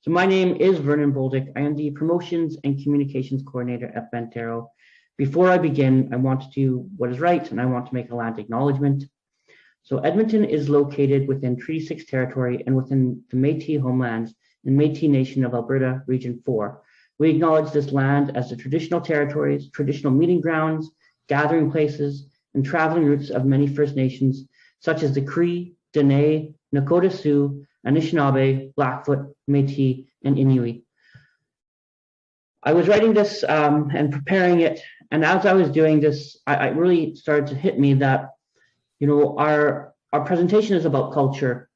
So my name is Vernon Boldick. I am the Promotions and Communications Coordinator at Bentero. Before I begin, I want to do what is right, and I want to make a land acknowledgement. So Edmonton is located within Treaty 6 territory and within the Métis homelands in Métis Nation of Alberta, Region 4. We acknowledge this land as the traditional territories, traditional meeting grounds, gathering places, and traveling routes of many First Nations, such as the Cree, Dene, Nakota Sioux, Anishinaabe, Blackfoot, Métis, and Inuit. I was writing this and preparing it, and as I was doing this, I really started to hit me that, you know, our presentation is about culture,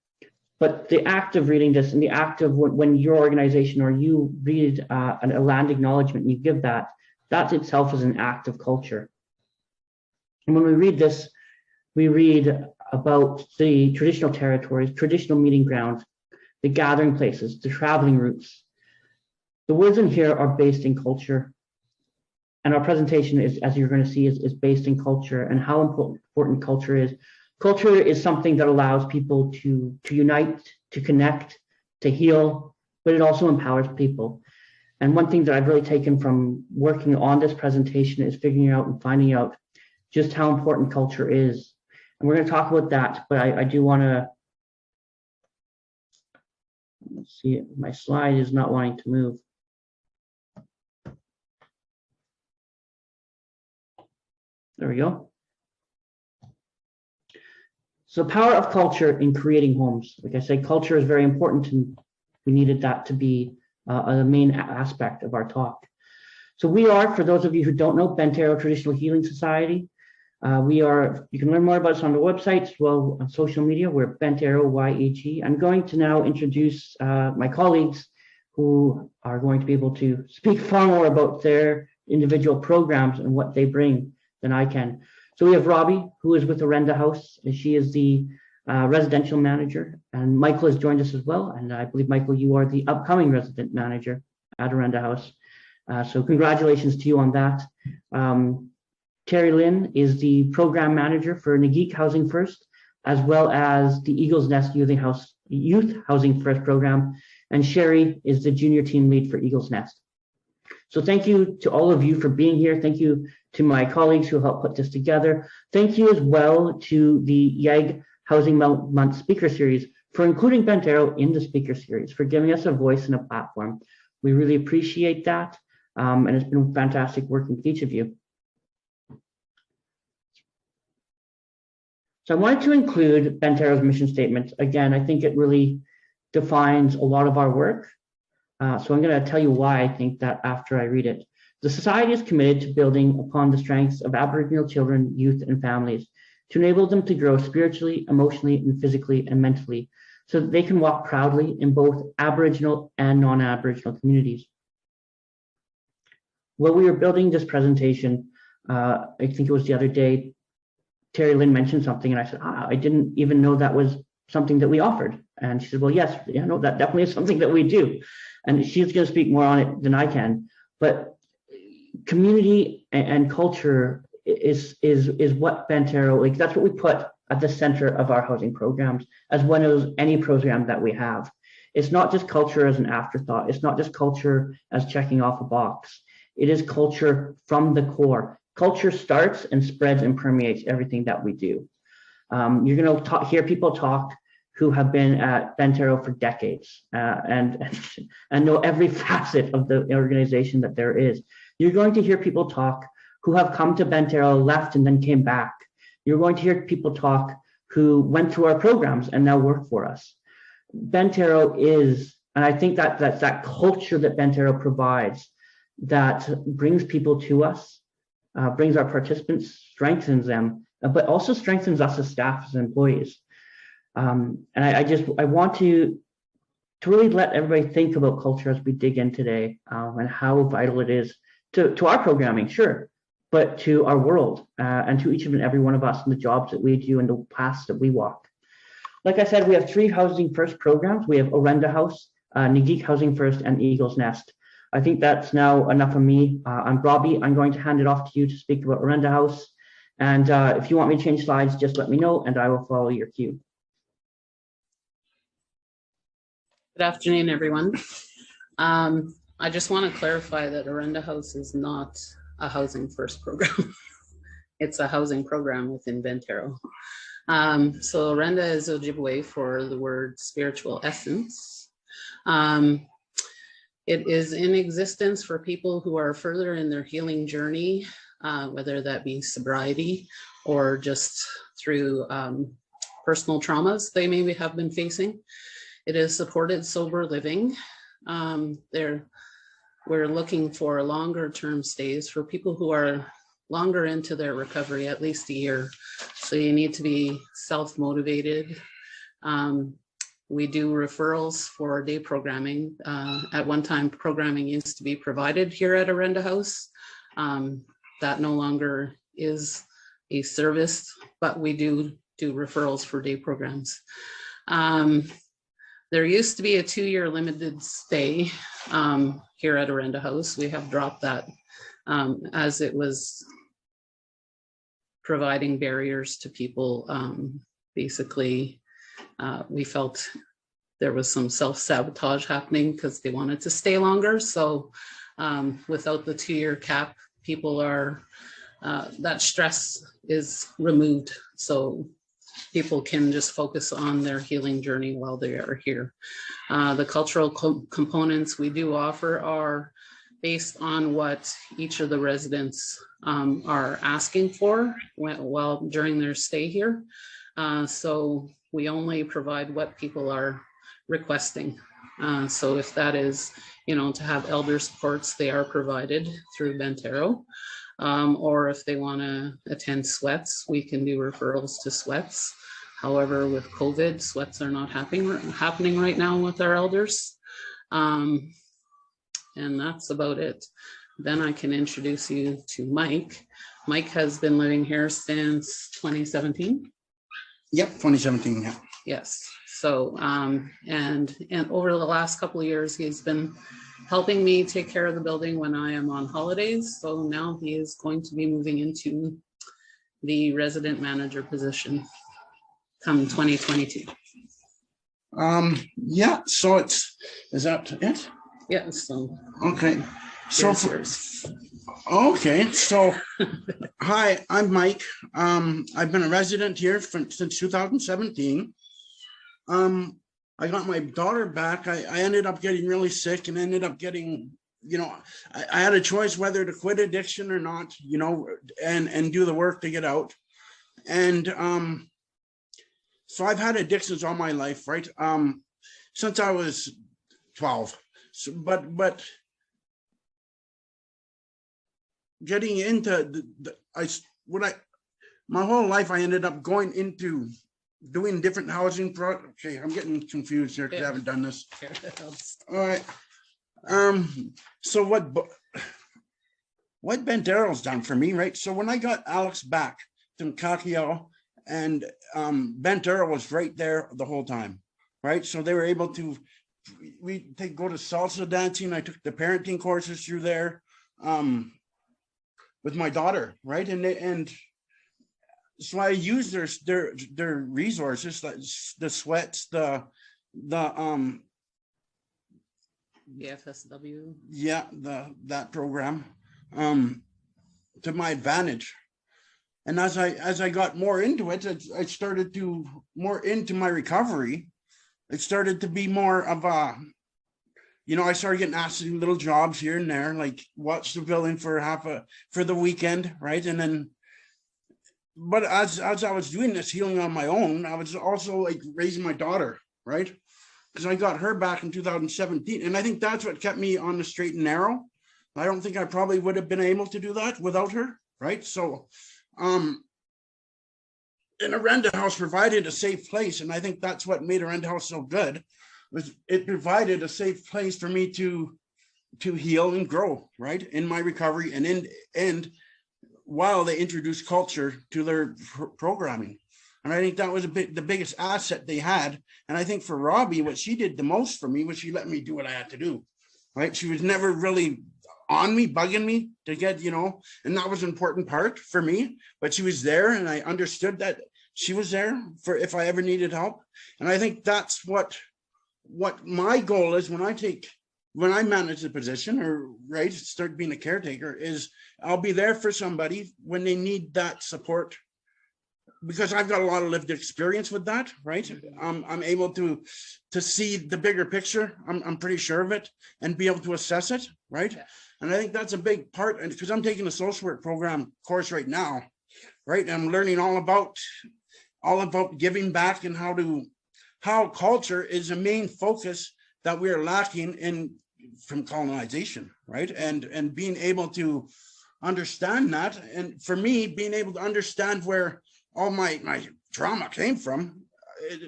but the act of reading this and the act of when your organization or you read a land acknowledgement, you give that itself is an act of culture. And when we read this, we read about the traditional territories, traditional meeting grounds, the gathering places, the traveling routes. The words in here are based in culture. And our presentation is, as you're going to see, is based in culture and how important culture is. Culture is something that allows people to unite, to connect, to heal, but it also empowers people. And one thing that I've really taken from working on this presentation is figuring out and finding out just how important culture is. And we're going to talk about that, but I do want to, let's see, my slide is not wanting to move. There we go. So power of culture in creating homes. Like I said, culture is very important, and we needed that to be a main aspect of our talk. So we are, for those of you who don't know, Bentero Traditional Healing Society. You can learn more about us on the website as well on social media. We're Bentero YEG. I'm going to now introduce my colleagues who are going to be able to speak far more about their individual programs and what they bring than I can. So we have Robbie, who is with Arenda House, and she is the residential manager. And Michael has joined us as well. And I believe, Michael, you are the upcoming resident manager at Arenda House. So congratulations to you on that. Cherie Lynn is the program manager for YEG Housing First, as well as the Eagles Nest Youth Housing First program. And Cherie is the junior team lead for Eagles Nest. So thank you to all of you for being here. Thank you to my colleagues who helped put this together. Thank you as well to the YEG Housing Month speaker series for including Bentero in the speaker series, for giving us a voice and a platform. We really appreciate that. And it's been fantastic working with each of you. So I wanted to include Bentero's mission statement. Again, I think it really defines a lot of our work. So I'm going to tell you why I think that after I read it. The Society is committed to building upon the strengths of Aboriginal children, youth, and families to enable them to grow spiritually, emotionally, and physically and mentally so that they can walk proudly in both Aboriginal and non-Aboriginal communities. While we were building this presentation, I think it was the other day, Cherie Lynn mentioned something, and I said, I didn't even know that was something that we offered. And she said, well, yes, yeah, no, that definitely is something that we do. And she's going to speak more on it than I can. But community and culture is what Bentero, like that's what we put at the center of our housing programs, as one of any program that we have. It's not just culture as an afterthought. It's not just culture as checking off a box. It is culture from the core. Culture starts and spreads and permeates everything that we do. You're going to hear people talk who have been at Bentero for decades and know every facet of the organization that there is. You're going to hear people talk who have come to Bentero, left, and then came back. You're going to hear people talk who went through our programs and now work for us. Bentero is, and I think that culture that Bentero provides that brings people to us, brings our participants, strengthens them, but also strengthens us as staff, as employees. And I want to really let everybody think about culture as we dig in today, and how vital it is to our programming, sure, but to our world and to each and every one of us and the jobs that we do and the paths that we walk. Like I said, we have 3 Housing First programs. We have Arenda House, YEG Housing First, and Eagles Nest. I think that's now enough of me. I'm Robbie. I'm going to hand it off to you to speak about Arenda House. And if you want me to change slides, just let me know and I will follow your cue. Good afternoon, everyone. I just want to clarify that Arenda House is not a Housing First program. It's a housing program within Bentero. So Arenda is Ojibwe for the word spiritual essence. It is in existence for people who are further in their healing journey, whether that be sobriety or just through personal traumas they maybe have been facing. It is supported sober living. We're looking for longer term stays for people who are longer into their recovery, at least a year. So you need to be self-motivated. We do referrals for day programming. At one time, programming used to be provided here at Arenda House. That no longer is a service, but we do referrals for day programs. There used to be a 2-year limited stay here at Arenda House. We have dropped that as it was providing barriers to people. Basically, we felt there was some self-sabotage happening because they wanted to stay longer. So without the 2-year cap, people are, that stress is removed. So people can just focus on their healing journey while they are here. The cultural components we do offer are based on what each of the residents are asking for while during their stay here. So we only provide what people are requesting. So if that is, to have elder supports, they are provided through Bentero. Or if they want to attend sweats, we can do referrals to sweats. However, with COVID, sweats are not happening right now with our elders. And that's about it. Then I can introduce you to Mike. Mike has been living here since 2017. Yep, 2017, yeah. Yes. So, and over the last couple of years, he's been helping me take care of the building when I am on holidays. So now he is going to be moving into the resident manager position come 2022. Yeah, so is that it? Yeah, so. Okay. So, okay, so, hi, I'm Mike. I've been a resident here since 2017. I got my daughter back. I ended up getting really sick and ended up getting, I had a choice whether to quit addiction or not, and do the work to get out. And so I've had addictions all my life, right? Since I was 12. So, but getting into my whole life, I ended up going into doing different housing projects. Okay, I'm getting confused here because I haven't done this. All right. So what Bentero's done for me, right? So when I got Alex back from Kakio, and Bentero was right there the whole time, right? So they were able to, they go to salsa dancing. I took the parenting courses through there with my daughter, right? And so I used their resources, like the sweats, the FSW. Yeah, that program to my advantage. And as I got more into it, I started to more into my recovery. It started to be more of a, I started getting asked to do little jobs here and there, like watch the building for for the weekend, right? And then, but as I was doing this healing on my own, I was also like raising my daughter, right? Because I got her back in 2017. And I think that's what kept me on the straight and narrow. I don't think I probably would have been able to do that without her, right? So, and Arenda House provided a safe place. And I think that's what made Arenda House so good, was it provided a safe place for me to heal and grow, right? In my recovery and while they introduced culture to their programming. And I think that was the biggest asset they had. And I think for Robbie, what she did the most for me was she let me do what I had to do, right? She was never really on me, bugging me to get, and that was an important part for me, but she was there and I understood that she was there for if I ever needed help. And I think that's what my goal is when I take when I manage the position or right, start being a caretaker, is I'll be there for somebody when they need that support, because I've got a lot of lived experience with that, right? I'm able to see the bigger picture. I'm pretty sure of it, and be able to assess it, right? Yeah. And I think that's a big part, and because I'm taking a social work program course right now, right? And I'm learning all about giving back and how culture is a main focus that we are lacking in from colonization, right? And being able to understand that, and for me, being able to understand where all my trauma came from,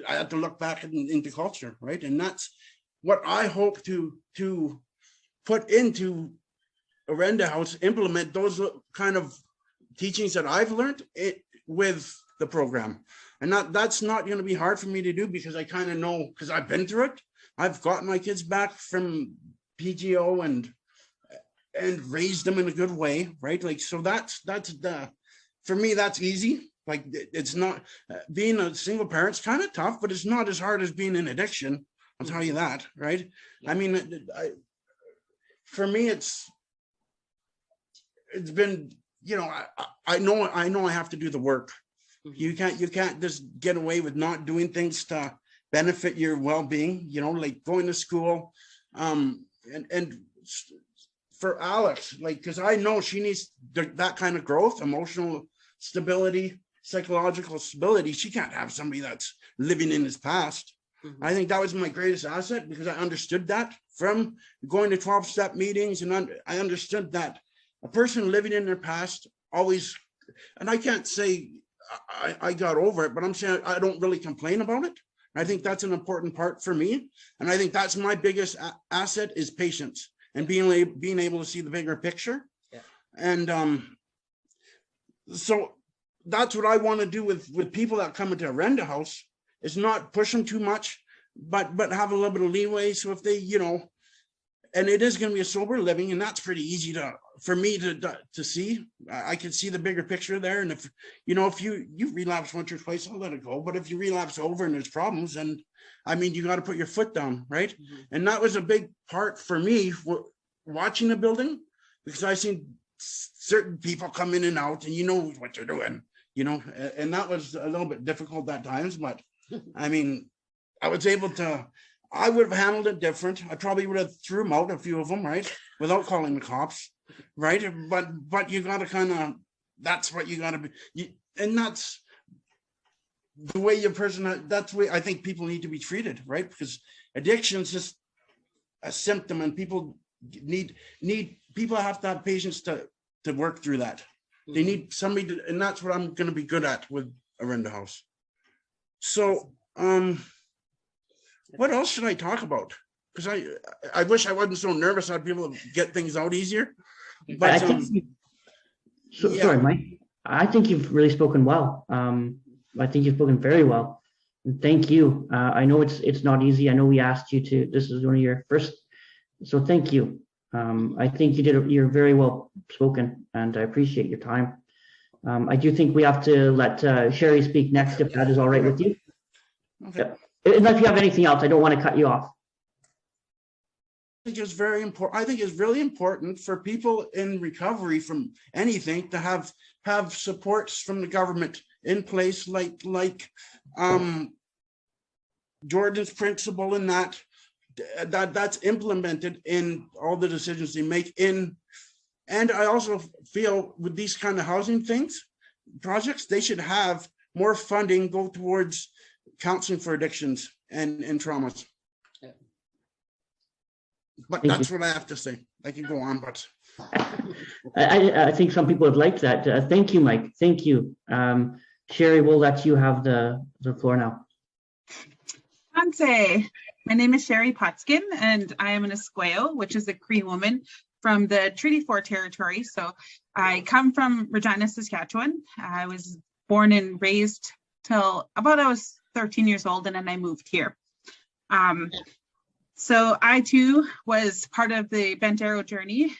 I had to look back into culture, right? And that's what I hope to put into Arenda House, implement those kind of teachings that I've learned with the program. And that's not going to be hard for me to do, because I kind of know, because I've been through it. I've gotten my kids back from PGO and raised them in a good way, right? Like, so that's for me, that's easy. Like, it's not, being a single parent's kind of tough, but it's not as hard as being in addiction. I'll tell you that, right? Yeah. I mean, for me, it's been, you know, I know I have to do the work. You can't just get away with not doing things to benefit your well-being, you know, like going to school. And for Alex, like, because I know she needs that kind of growth, emotional stability, psychological stability. She can't have somebody that's living in his past. I think that was my greatest asset, because I understood that from going to 12-step meetings, and I understood that a person living in their past always, and I can't say I got over it, but I'm saying I don't really complain about it. I think that's an important part for me. And I think that's my biggest asset, is patience and being able to see the bigger picture. Yeah. And so that's what I want to do with people that come into Arenda House, is not push them too much, but have a little bit of leeway. So if they, you know, and it is going to be a sober living, and that's pretty easy for me to see. I can see the bigger picture there. And if, you know, if you relapse once or twice, I'll let it go. But if you relapse over and there's problems, and I mean, you got to put your foot down, right? And that was a big part for me watching the building, because I seen certain people come in and out, and you know what they're doing, you know, and that was a little bit difficult at times. But I mean, I was able to. I would have handled it different. I probably would have threw them out, a few of them, right, without calling the cops, right? But you got to kind of, that's what you got to be, and that's the way your person. That's the way I think people need to be treated, right? Because addiction is just a symptom, and people people have to have patience to work through that. They need somebody to, and that's what I'm going to be good at with Arenda House. So, what else should I talk about? Because I wish I wasn't so nervous. I'd be able to get things out easier. But I think yeah. Sorry, Mike. I think you've really spoken well. I think you've spoken very well. And thank you. I know it's not easy. I know we asked you to. This is one of your first. So thank you. I think you're very well spoken, and I appreciate your time. I do think we have to let Cherie speak next, if that is all right with you. Okay. Yep. Unless you have anything else, I don't want to cut you off. I think it's very important. I think it's really important for people in recovery from anything to have supports from the government in place, like Jordan's principle, in that's implemented in all the decisions they make in. And I also feel with these kind of housing projects, they should have more funding go towards counseling for addictions and traumas. Yeah. But that's what I have to say. I can go on, but I think some people would like that. Thank you, Mike. Thank you. Cherie, we'll let you have the floor now. Hanse. My name is Cherie Potskin, and I am an Esqueo, which is a Cree woman from the Treaty 4 territory. So I come from Regina, Saskatchewan. I was born and raised till about I was 13 years old, and then I moved here. So I too was part of the Bent Arrow journey.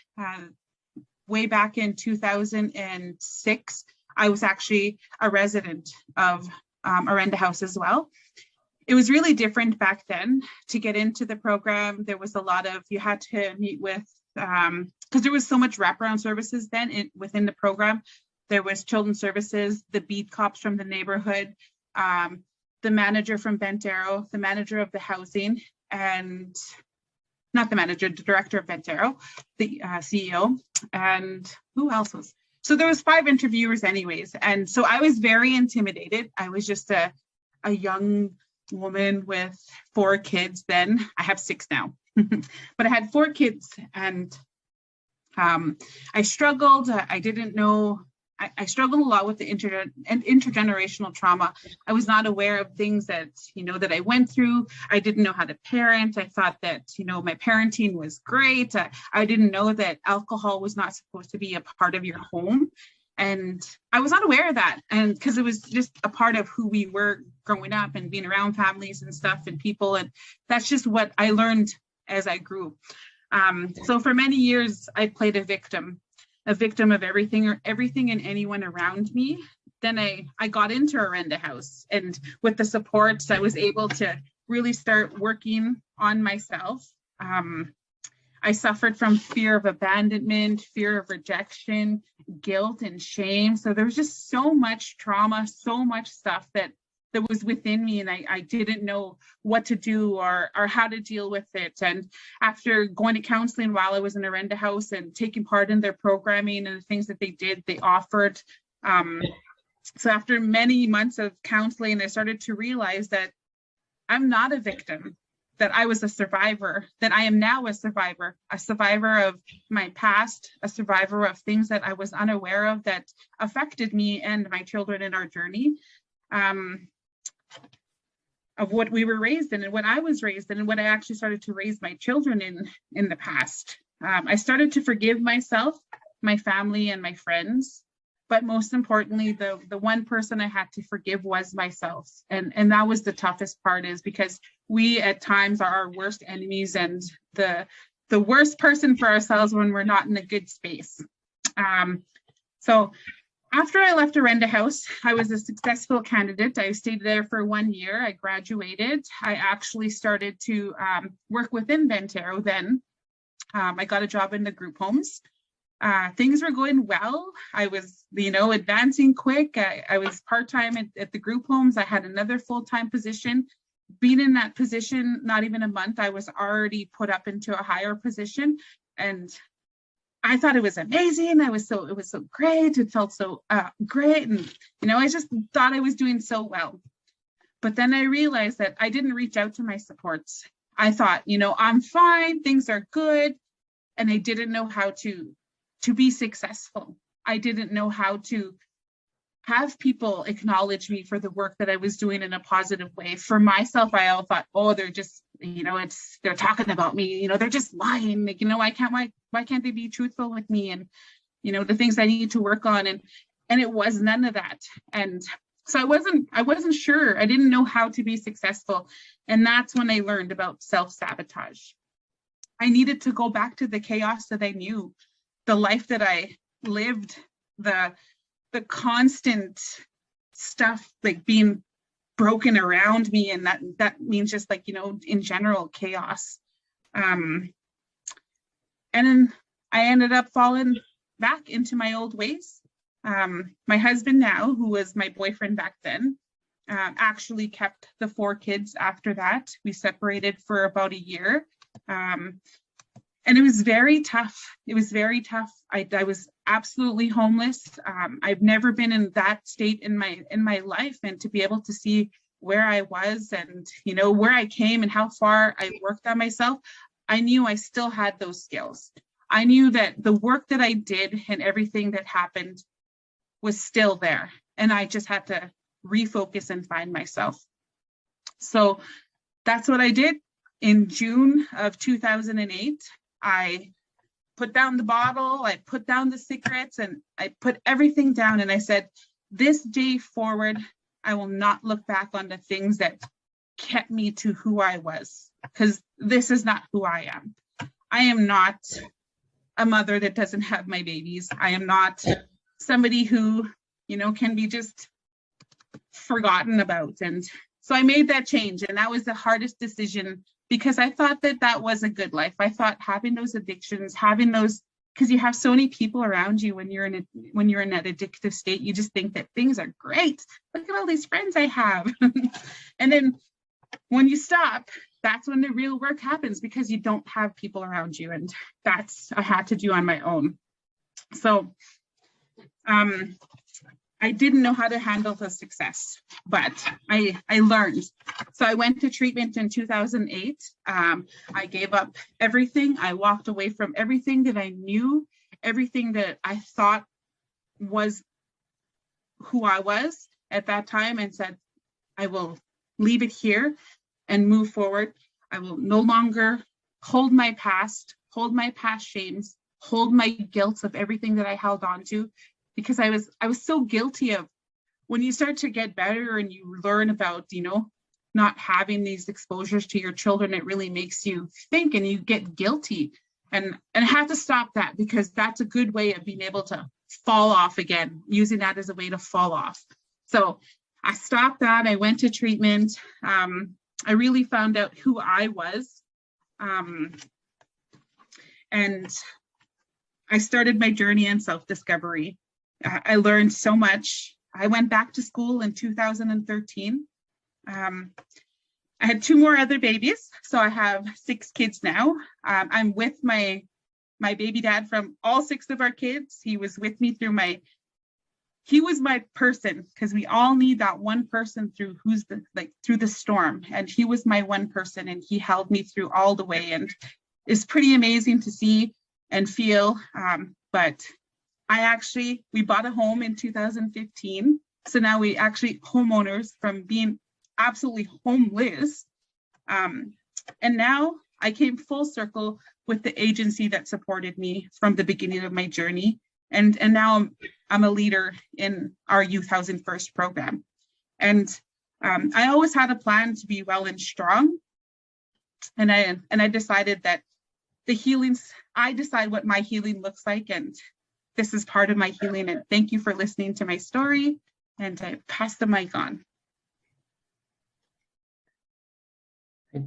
Way back in 2006, I was actually a resident of Arenda House as well. it was really different back then. To get into the program, there was a lot of, you had to meet with, because there was so much wraparound services then within the program. There was children's services, the beat cops from the neighborhood, the manager from Bent Arrow, the manager of the housing, and not the manager, the director of Bent Arrow, the CEO, and who else was? So there was 5 interviewers anyways. And so I was very intimidated. I was just a young woman with 4 kids then. I have 6 now, but I had 4 kids, and I struggled. I didn't know. I struggled a lot with the intergenerational trauma. I was not aware of things that, that I went through. I didn't know how to parent. I thought that, my parenting was great. I didn't know that alcohol was not supposed to be a part of your home. And I was not aware of that. And because it was just a part of who we were growing up and being around families and stuff and people. And that's just what I learned as I grew. So for many years, I played a victim of everything and anyone around me. Then I got into Arenda House, and with the support, I was able to really start working on myself. I suffered from fear of abandonment, fear of rejection, guilt and shame. So there was just so much trauma, so much stuff that was within me, and I didn't know what to do or how to deal with it. And after going to counseling while I was in Arenda House and taking part in their programming and the things that they offered. So after many months of counseling, I started to realize that I'm not a victim, that I was a survivor, that I am now a survivor of my past, a survivor of things that I was unaware of that affected me and my children in our journey. Of what we were raised in and what I was raised in and what I actually started to raise my children in the past. I started to forgive myself, my family, and my friends. But most importantly, the one person I had to forgive was myself. And that was the toughest part, is because we at times are our worst enemies and the worst person for ourselves when we're not in a good space. So after I left Arenda House, I was a successful candidate. I stayed there for 1 year. I graduated. I actually started to work within Bent Arrow then. I got a job in the group homes. Things were going well. I was, advancing quick. I was part-time at the group homes. I had another full-time position. Being in that position, not even a month, I was already put up into a higher position. And I thought it was amazing. It was so great. It felt so great. And, I just thought I was doing so well. But then I realized that I didn't reach out to my supports. I thought, I'm fine. Things are good. And I didn't know how to be successful. I didn't know how to have people acknowledge me for the work that I was doing in a positive way. For myself, I all thought, they're just, they're talking about me, they're just lying. Like, why can't they be truthful with me? And, the things I need to work on. And it was none of that. And so I wasn't sure. I didn't know how to be successful. And that's when I learned about self-sabotage. I needed to go back to the chaos that I knew, the life that I lived, the constant stuff like being broken around me, and that means just like in general chaos. And then I ended up falling back into my old ways. My husband now, who was my boyfriend back then, actually kept the 4 kids after that. We separated for about a year. And it was very tough. It was very tough. I was absolutely homeless. I've never been in that state in my life, and to be able to see where I was and where I came and how far I worked on myself, I knew I still had those skills. I knew that the work that I did and everything that happened was still there, and I just had to refocus and find myself. So that's what I did. In June of 2008, I put down the bottle, I put down the cigarettes, and I put everything down. And I said, this day forward, I will not look back on the things that kept me to who I was, because this is not who I am. I am not a mother that doesn't have my babies. I am not somebody who, can be just forgotten about. And So I made that change, and that was the hardest decision because I thought that that was a good life. I thought having those addictions, having those, because you have so many people around you when you're in that addictive state, you just think that things are great. Look at all these friends I have. And then when you stop, that's when the real work happens because you don't have people around you. And that's I had to do on my own. So I didn't know how to handle the success, but I learned. So I went to treatment in 2008. I gave up everything. I walked away from everything that I knew, everything that I thought was who I was at that time, and said, I will leave it here and move forward. I will no longer hold my past shames, hold my guilt of everything that I held on to. Because I was so guilty of, when you start to get better and you learn about, not having these exposures to your children, it really makes you think and you get guilty. And I had to stop that because that's a good way of being able to fall off again, using that as a way to fall off. So I stopped that. I went to treatment. I really found out who I was. And I started my journey in self-discovery. I learned so much. I went back to school in 2013. I had 2 more other babies, so I have 6 kids now. I'm with my baby dad from all 6 of our kids. He was with me through he was my person, because we all need that one person through through the storm. And he was my one person, and he held me through all the way. And it's pretty amazing to see and feel, but we bought a home in 2015. So now we actually homeowners from being absolutely homeless. And now I came full circle with the agency that supported me from the beginning of my journey. And now I'm a leader in our Youth Housing First program. And I always had a plan to be well and strong. And I decided that I decide what my healing looks like, and this is part of my healing. And thank you for listening to my story. And I pass the mic on.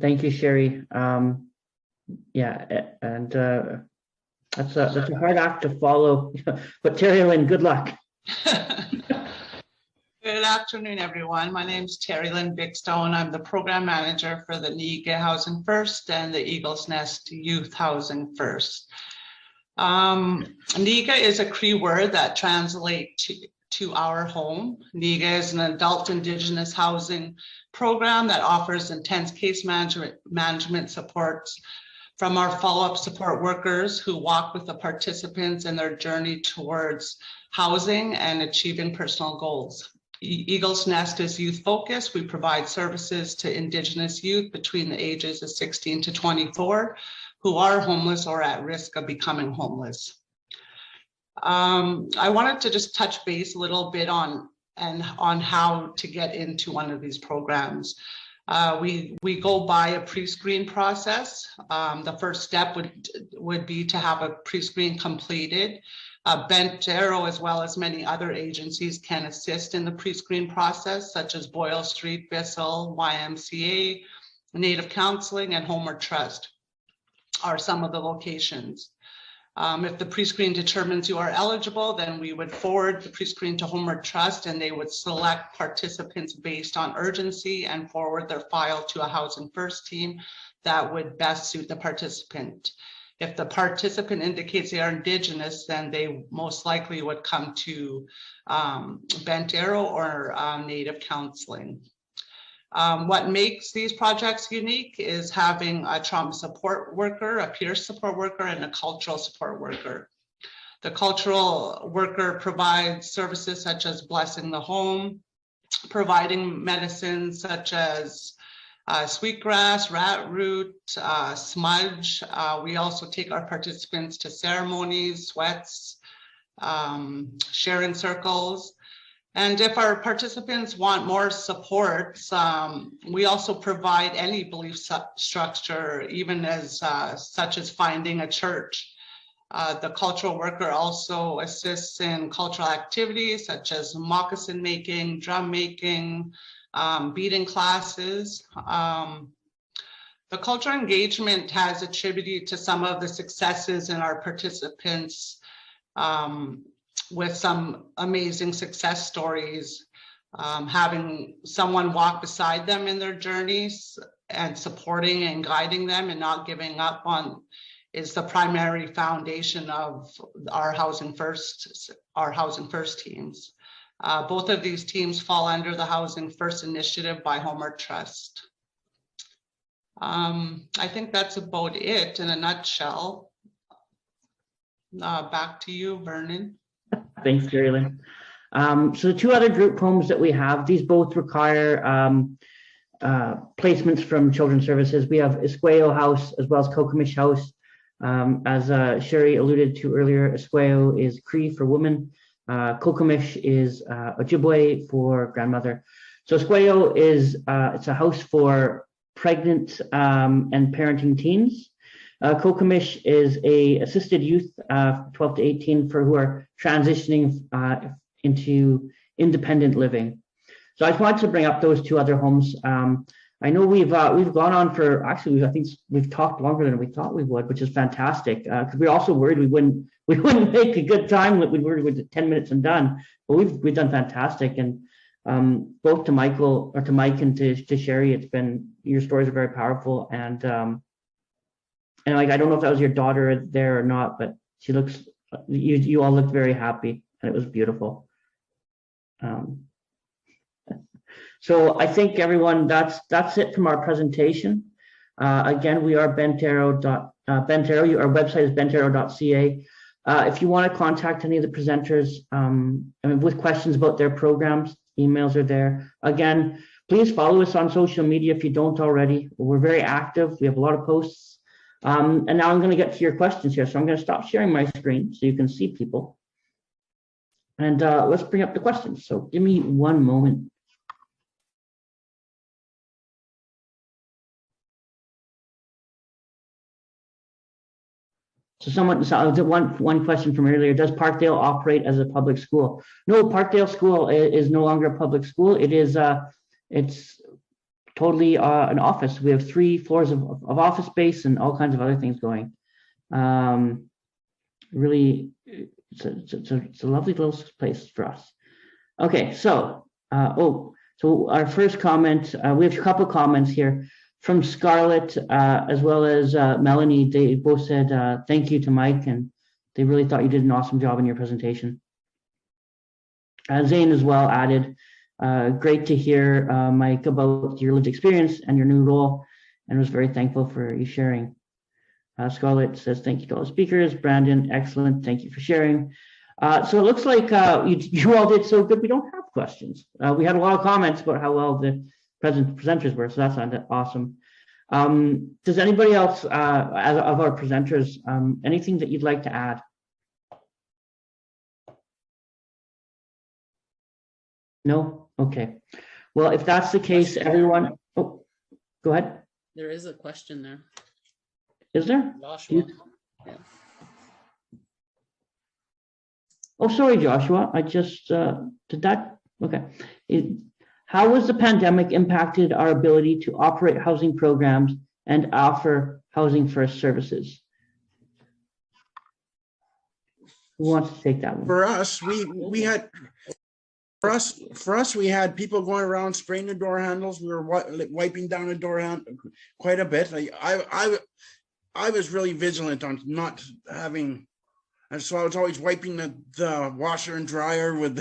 Thank you, Cherie. Yeah, and that's a hard act to follow. But Terry Lynn, good luck. Good afternoon, everyone. My name is Cherie Bigstone. I'm the program manager for the YEG Housing First and the Eagle's Nest Youth Housing First. NEGA is a Cree word that translates to our home. NEGA is an adult Indigenous housing program that offers intense case management supports from our follow-up support workers who walk with the participants in their journey towards housing and achieving personal goals. Eagle's Nest is youth focused. We provide services to Indigenous youth between the ages of 16 to 24 who are homeless or at risk of becoming homeless. I wanted to just touch base a little bit on how to get into one of these programs. We go by a pre-screen process. The first step would be to have a pre-screen completed. Bent Arrow, as well as many other agencies, can assist in the pre-screen process, such as Boyle Street, Bissell, YMCA, Native Counseling, and Homeward Trust are some of the locations. If the pre-screen determines you are eligible, then we would forward the pre-screen to Homeward Trust, and they would select participants based on urgency and forward their file to a Housing First team that would best suit the participant. If the participant indicates they are Indigenous, then they most likely would come to Bent Arrow or Native Counseling. What makes these projects unique is having a trauma support worker, a peer support worker, and a cultural support worker. The cultural worker provides services such as blessing the home, providing medicines such as sweetgrass, rat root, smudge. We also take our participants to ceremonies, sweats, sharing circles. And if our participants want more support, we also provide any belief structure, even as such as finding a church. The cultural worker also assists in cultural activities such as moccasin making, drum making, beading classes. The cultural engagement has attributed to some of the successes in our participants with some amazing success stories, having someone walk beside them in their journeys and supporting and guiding them and not giving up on is the primary foundation of our Housing First teams. Both of these teams fall under the Housing First initiative by Homer Trust. I think that's about it in a nutshell. Back to you, Vernon. Thanks, Cherie Lynn. So the two other group homes that we have, these both require placements from Children's Services. We have Esqueo House as well as Kokamish House. As Cherie alluded to earlier, Esqueo is Cree for woman. Kokamish is Ojibwe for grandmother. So Esqueo is it's a house for pregnant and parenting teens. Kokamish is a assisted youth 12 to 18 for who are transitioning into independent living. So I just wanted to bring up those two other homes. I know we've gone on for, actually I think we've talked longer than we thought we would, which is fantastic, because we were also worried we wouldn't make a good time. We were with 10 minutes and done, but we've done fantastic. And both to Mike and to Cherie, it's been, your stories are very powerful. And like, I don't know if that was your daughter there or not, but she looks, you all looked very happy and it was beautiful. So I think everyone, that's it from our presentation. Again, we are Bentero. Our website is bentero.ca. If you want to contact any of the presenters with questions about their programs, emails are there. Again, please follow us on social media if you don't already. We're very active. We have a lot of posts. And now I'm going to get to your questions here. So I'm going to stop sharing my screen so you can see people. And let's bring up the questions. So give me one moment. So one question from earlier, does Parkdale operate as a public school? No, Parkdale School is no longer a public school. It is, it's totally an office. We have 3 floors of office space and all kinds of other things going. Really, it's a lovely little place for us. Okay, so, so our first comment, we have a couple of comments here. From Scarlett, as well as Melanie, they both said thank you to Mike, and they really thought you did an awesome job in your presentation. Zane as well added, great to hear, Mike, about your lived experience and your new role, and was very thankful for you sharing. Scarlett says thank you to all the speakers. Brandon, excellent, thank you for sharing. So it looks like you all did so good. We don't have questions. We had a lot of comments about how well the presenters were, so that's awesome. Does anybody else of our presenters, anything that you'd like to add? No? Okay. Well, if that's the case, everyone, oh, go ahead. There is a question there. Is there? Joshua. Yeah. Oh, sorry, Joshua. I just did that. Okay. How has the pandemic impacted our ability to operate housing programs and offer Housing First services? Who wants to take that one? For us, we had we had people going around spraying the door handles. We were wiping down the door handle quite a bit. I was really vigilant on not having, and so I was always wiping the washer and dryer with,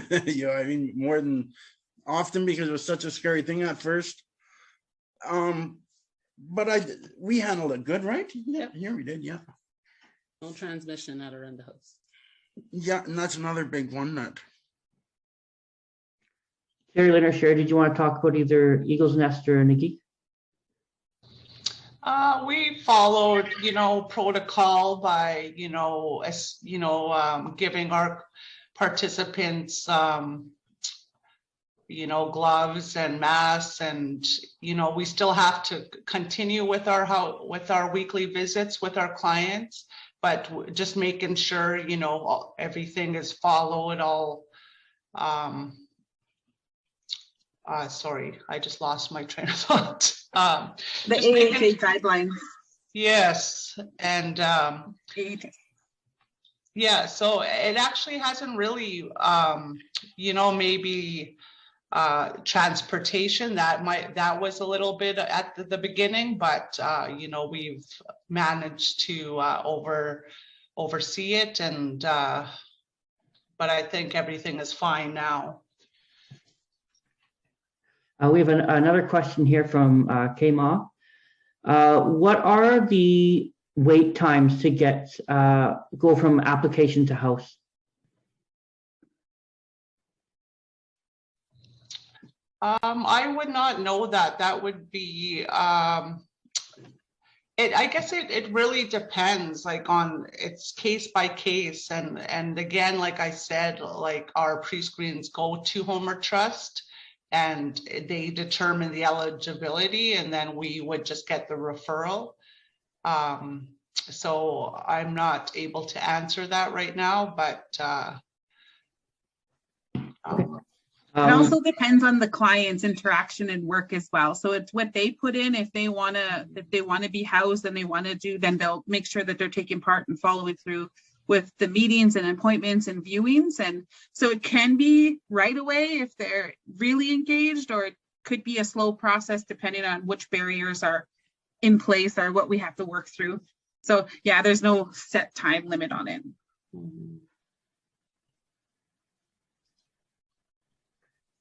more than often, because it was such a scary thing at first. But we handled it good, right? Yeah, here we did, yeah. No transmission at Arenda House. Yeah, and that's another big one that. Cherie, Lynn, or Cherie, did you want to talk about either Eagle's Nest or Nikki? We followed, protocol by, giving our participants, gloves and masks, and we still have to continue with our weekly visits with our clients, but just making sure sorry, I just lost my train of thought. The Just making- AHA guidelines. Yes, and AHA. yeah, so it actually hasn't really, maybe transportation that was a little bit at the beginning, but we've managed to oversee it, and but I think everything is fine now. We have another question here from Kma. What are the wait times to get go from application to house? I would not know that. That would be I guess it really depends, like on it's case by case, and again, like I said, like our pre-screens go to Homer Trust and they determine the eligibility, and then we would just get the referral. So I'm not able to answer that right now, but it also depends on the client's interaction and work as well. So it's what they put in. If they want to be housed and they want to do, then they'll make sure that they're taking part and following through with the meetings and appointments and viewings. And so it can be right away if they're really engaged, or it could be a slow process depending on which barriers are in place or what we have to work through. So yeah, there's no set time limit on it.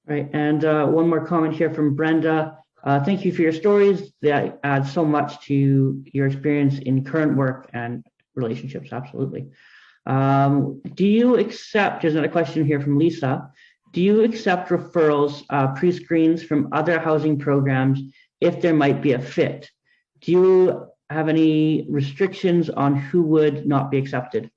Right, and one more comment here from Brenda. Thank you for your stories. They add so much to your experience in current work and relationships, absolutely. Do you accept, there's another question here from Lisa, do you accept referrals, pre-screens from other housing programs if there might be a fit? Do you have any restrictions on who would not be accepted?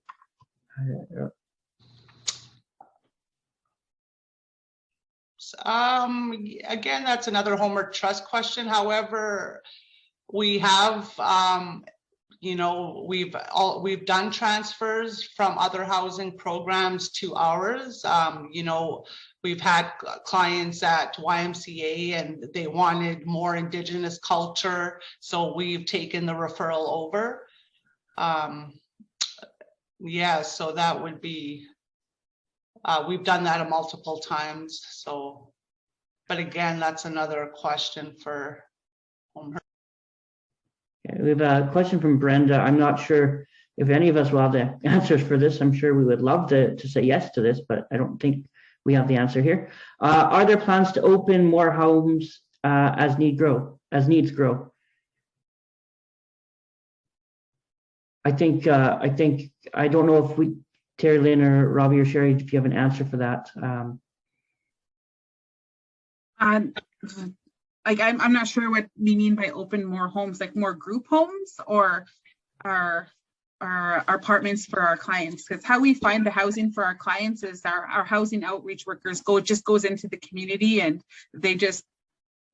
Again, that's another Homer Trust question. However, we have, we've done transfers from other housing programs to ours. We've had clients at YMCA and they wanted more Indigenous culture, so we've taken the referral over. Yeah, so that would be. We've done that multiple times, so, but again, that's another question for Homer. Okay, we have a question from Brenda. I'm not sure if any of us will have the answers for this. I'm sure we would love to say yes to this, but I don't think we have the answer here. Are there plans to open more homes as needs grow? I don't know if we, Terry, Lynn, or Robbie or Cherie, if you have an answer for that. I'm not sure what we mean by open more homes, like more group homes or our apartments for our clients. Because how we find the housing for our clients is our housing outreach workers goes into the community and they just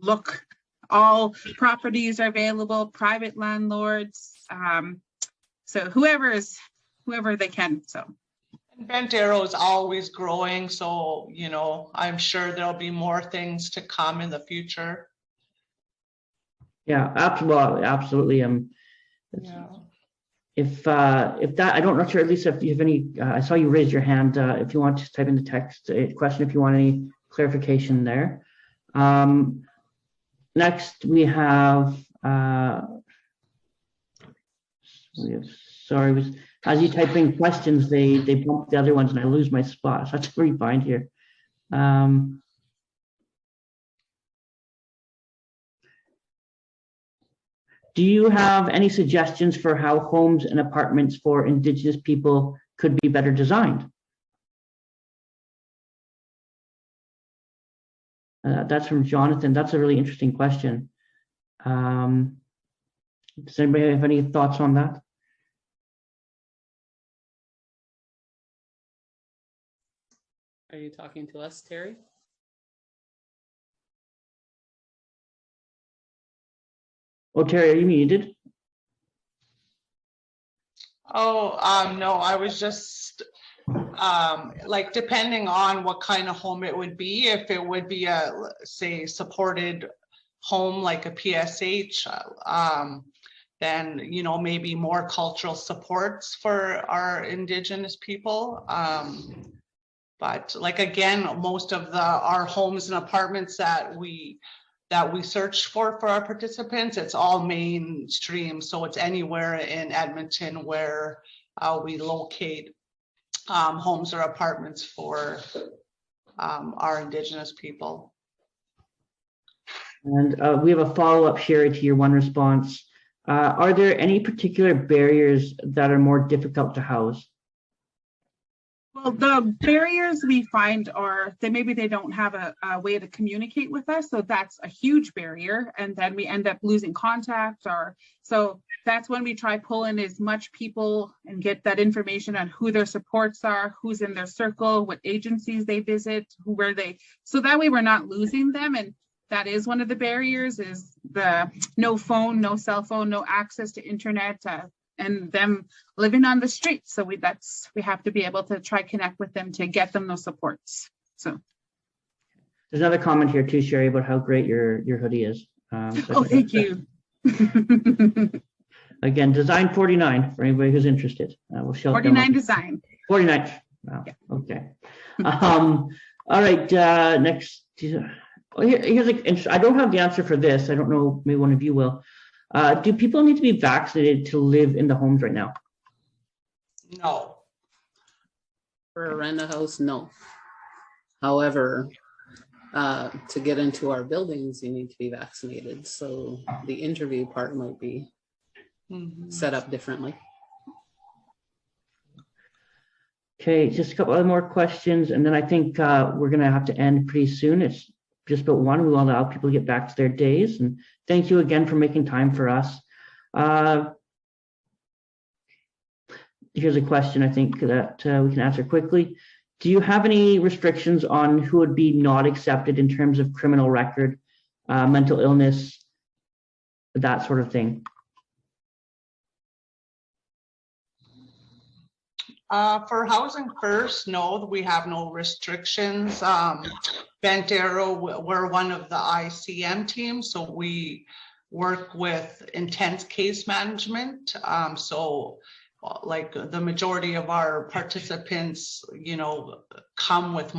look. All properties are available, private landlords. So whoever they can. So. Bent Arrow is always growing, so I'm sure there'll be more things to come in the future. Yeah, absolutely. Yeah. If that, I don't know, sure, Lisa, if you have any, I saw you raise your hand. If you want to type in the text question, if you want any clarification there. Next, we have. Sorry, as you type in questions, they bump the other ones and I lose my spot. So that's what we find here. Do you have any suggestions for how homes and apartments for Indigenous people could be better designed? That's from Jonathan. That's a really interesting question. Does anybody have any thoughts on that? Are you talking to us, Terry? Oh, Terry, are you muted? Oh, no, I was just like depending on what kind of home it would be, if it would be a, say, supported home like a PSH, then, you know, maybe more cultural supports for our Indigenous people. But like, again, most of our homes and apartments that we search for our participants, it's all mainstream. So it's anywhere in Edmonton where we locate homes or apartments for our Indigenous people. And we have a follow-up, Cherie, to your one response. Are there any particular barriers that are more difficult to house? Well, the barriers we find are that maybe they don't have a way to communicate with us. So that's a huge barrier. And then we end up losing contact. So that's when we try pulling as much people and get that information on who their supports are, who's in their circle, what agencies they visit, so that way we're not losing them. And that is one of the barriers, is the no phone, no cell phone, no access to internet, and them living on the street. So we have to be able to try connect with them to get them those supports. So there's another comment here too, Cherie, about how great your hoodie is. Thank you. Again, design 49 for anybody who's interested. We'll show 49 design. 49. Wow. Yeah. Okay. All right. Next. Here's I don't have the answer for this. I don't know. Maybe one of you will. Do people need to be vaccinated to live in the homes right now? No. For Arenda House, no. However, to get into our buildings, you need to be vaccinated. So the interview part might be set up differently. Okay, just a couple other more questions, and then I think we're going to have to end pretty soon. It's just about one. We will allow people to get back to their days. And thank you again for making time for us. Here's a question I think that we can answer quickly. Do you have any restrictions on who would be not accepted in terms of criminal record, mental illness, that sort of thing? For Housing First, no, we have no restrictions. Bent Arrow, we're one of the ICM teams, so we work with intense case management. So like the majority of our participants, you know, come with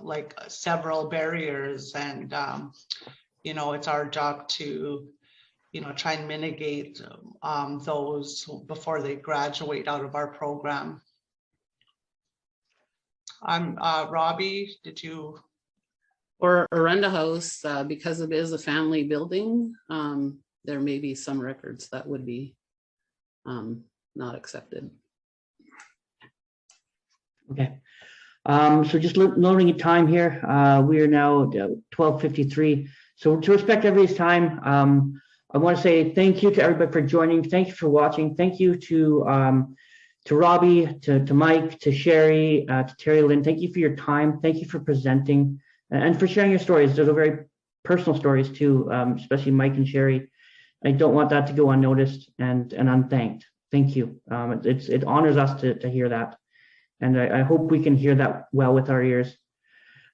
like several barriers, and you know, it's our job to, you know, try and mitigate those before they graduate out of our program. Robbie, did you? Or Arenda House, because it is a family building, there may be some records that would be not accepted. Okay. So just noting your time here, we are now 12:53. So to respect everybody's time, I want to say thank you to everybody for joining. Thank you for watching. Thank you to Robbie, to Mike, to Cherie, to Terry, Lynn. Thank you for your time. Thank you for presenting and for sharing your stories. Those are very personal stories too, especially Mike and Cherie. I don't want that to go unnoticed and unthanked. Thank you. It honors us to hear that. And I hope we can hear that well with our ears.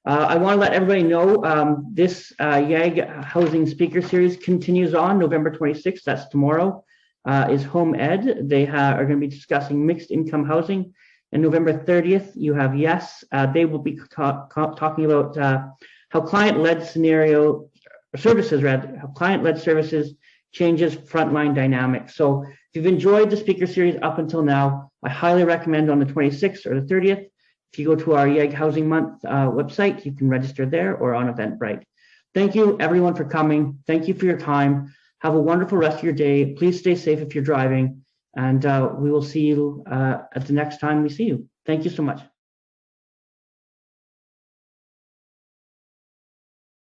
I want to let everybody know this YEG Housing Speaker Series continues on November 26th. That's tomorrow. Is Home Ed. They are going to be discussing mixed income housing. And November 30th, you have Yes. They will be talking about how client-led services changes frontline dynamics. So if you've enjoyed the speaker series up until now, I highly recommend on the 26th or the 30th. If you go to our YEG Housing Month website, you can register there or on Eventbrite. Thank you, everyone, for coming. Thank you for your time. Have a wonderful rest of your day. Please stay safe if you're driving, and we will see you at the next time we see you. Thank you so much.